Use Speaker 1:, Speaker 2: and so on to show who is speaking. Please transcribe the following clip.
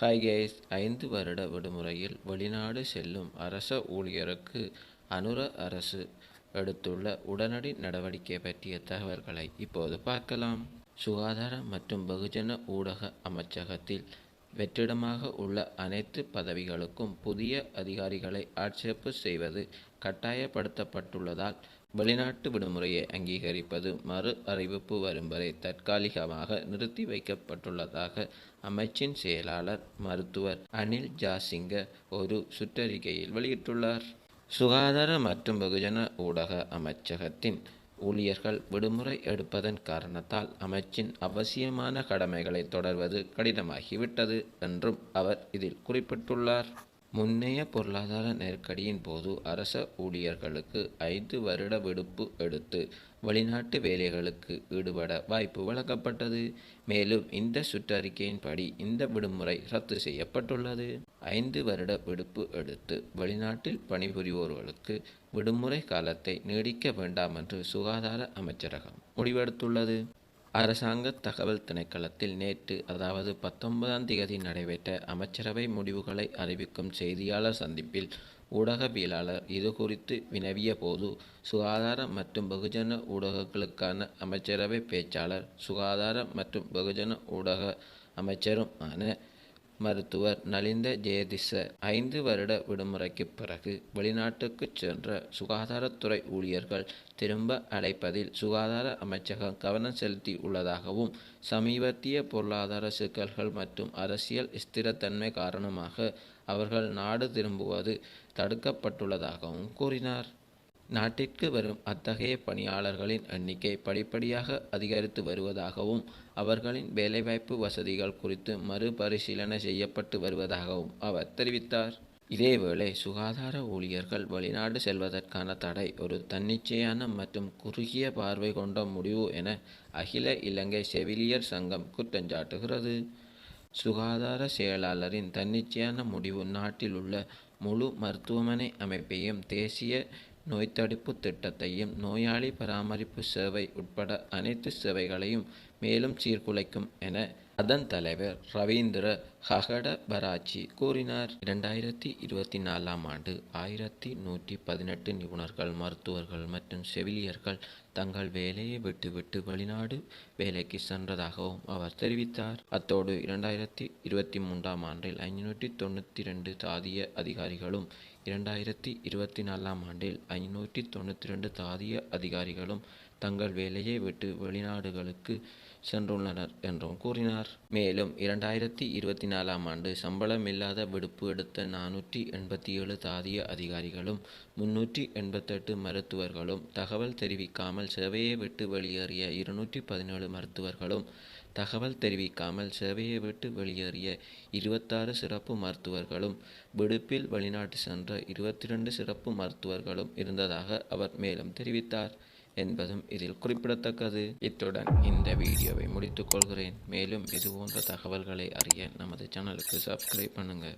Speaker 1: Hi guys, 5 வருட விடுமுறையில் வெளிநாடு செல்லும் அரச ஊழியருக்கு அனுர அரசு எடுத்துள்ள உடனடி நடவடிக்கை பற்றிய தகவல்களை இப்போது பார்க்கலாம். சுகாதார மற்றும் வெகுஜன ஊடக அமைச்சகத்தில் வெற்றிடமாக உள்ள அனைத்து பதவிகளுக்கும் புதிய அதிகாரிகளை ஆட்சேர்ப்பு செய்வது கட்டாயப்படுத்தப்பட்டுள்ளதால் வெளிநாட்டு விடுமுறையை அங்கீகரிப்பது மறு அறிவிப்பு வரும் வரை தற்காலிகமாக நிறுத்தி வைக்கப்பட்டுள்ளதாக அமைச்சின் செயலாளர் மருத்துவர் அனில் ஜாசிங்க ஒரு சுற்றறிக்கையில் வெளியிட்டுள்ளார். சுகாதார மற்றும் வெகுஜன ஊடக அமைச்சகத்தின் ஊழியர்கள் விடுமுறை எடுப்பதன் காரணத்தால் அமைச்சின் அவசியமான கடமைகளை தொடர்வது கடினமாகிவிட்டது என்றும் அவர் இதில் குறிப்பிட்டுள்ளார். முன்னைய பொருளாதார நெருக்கடியின் போது அரச ஊழியர்களுக்கு 5 வருட விடுப்பு எடுத்து வெளிநாட்டு வேலைகளுக்கு ஈடுபட வாய்ப்பு வழங்கப்பட்டது. மேலும் இந்த சுற்றறிக்கையின்படி இந்த விடுமுறை ரத்து செய்யப்பட்டுள்ளது. 5 வருட விடுப்பு எடுத்து வெளிநாட்டில் பணிபுரிவோர்களுக்கு விடுமுறை காலத்தை நீடிக்க வேண்டாம் என்று சுகாதார அமைச்சரகம் முடிவெடுத்துள்ளது. அரசாங்க தகவல் திணைக்களத்தில் நேற்று அதாவது 19ஆம் தேதி நடைபெற்ற அமைச்சரவை முடிவுகளை அறிவிக்கும் செய்தியாளர் சந்திப்பில் ஊடகவியலாளர் இது குறித்து வினவிய போது சுகாதார மற்றும் வெகுஜன ஊடகங்களுக்கான அமைச்சரவை பேச்சாளர் சுகாதார மற்றும் வெகுஜன ஊடக அமைச்சருமான மருத்துவர் நலிந்த ஜெயதிச 5 வருட விடுமுறைக்கு பிறகு வெளிநாட்டுக்கு சென்ற சுகாதாரத்துறை ஊழியர்கள் திரும்ப அழைப்பதில் சுகாதார அமைச்சகம் கவனம் செலுத்தி உள்ளதாகவும் சமீபத்திய பொருளாதார சிக்கல்கள் மற்றும் அரசியல் ஸ்திரத்தன்மை காரணமாக அவர்கள் நாடு திரும்புவது தடுக்கப்பட்டுள்ளதாகவும் கூறினார். நாட்டிற்கு வரும் அத்தகைய பணியாளர்களின் எண்ணிக்கை படிப்படியாக அதிகரித்து வருவதாகவும் அவர்களின் வேலைவாய்ப்பு வசதிகள் குறித்து மறுபரிசீலனை செய்யப்பட்டு வருவதாகவும் அவர் தெரிவித்தார். இதேவேளை சுகாதார ஊழியர்கள் வெளிநாடு செல்வதற்கான தடை ஒரு தன்னிச்சையான மற்றும் குறுகிய பார்வை கொண்ட முடிவு என அகில இலங்கை செவிலியர் சங்கம் குற்றஞ்சாட்டுகிறது. சுகாதார செயலாளரின் தன்னிச்சையான முடிவு நாட்டில் உள்ள முழு மருத்துவமனை அமைப்பையும் தேசிய நோய்த்தடுப்பு திட்டத்தையும் நோயாளி பராமரிப்பு சேவை உட்பட அனைத்து சேவைகளையும் மேலும் சீர்குலைக்கும் என அதன் தலைவர் ரவீந்திர ஹகடபராச்சி கூறினார். 2024ஆம் ஆண்டு 1118 நிபுணர்கள், மருத்துவர்கள் மற்றும் செவிலியர்கள் தங்கள் வேலையை விட்டுவிட்டு வெளிநாடு வேலைக்கு சென்றதாகவும் அவர் தெரிவித்தார். அத்தோடு 2023ஆம் ஆண்டில் 592 தாதிய அதிகாரிகளும் 2024ஆம் ஆண்டில் 592 தாதிய அதிகாரிகளும் தங்கள் வேலையை விட்டு வெளிநாடுகளுக்கு சென்றுள்ளனர் என்றும் கூறினார். மேலும் 2024ஆம் ஆண்டு சம்பளமில்லாத விடுப்பு எடுத்த 487 தாதிய அதிகாரிகளும் 388 மருத்துவர்களும் தகவல் தெரிவிக்காமல் சேவையை விட்டு வெளியேறிய 217 மருத்துவர்களும் தகவல் தெரிவிக்காமல் சேவையை விட்டு வெளியேறிய 26 சிறப்பு மருத்துவர்களும் விடுப்பில் வெளிநாட்டு சென்ற 22 சிறப்பு மருத்துவர்களும் இருந்ததாக அவர் மேலும் தெரிவித்தார் என்பதும் இதில் குறிப்பிடத்தக்கது. இத்துடன் இந்த வீடியோவை முடித்துக் கொள்கிறேன். மேலும் இதுபோன்ற தகவல்களை அறிய நமது சேனலுக்கு சப்ஸ்கிரைப் பண்ணுங்க.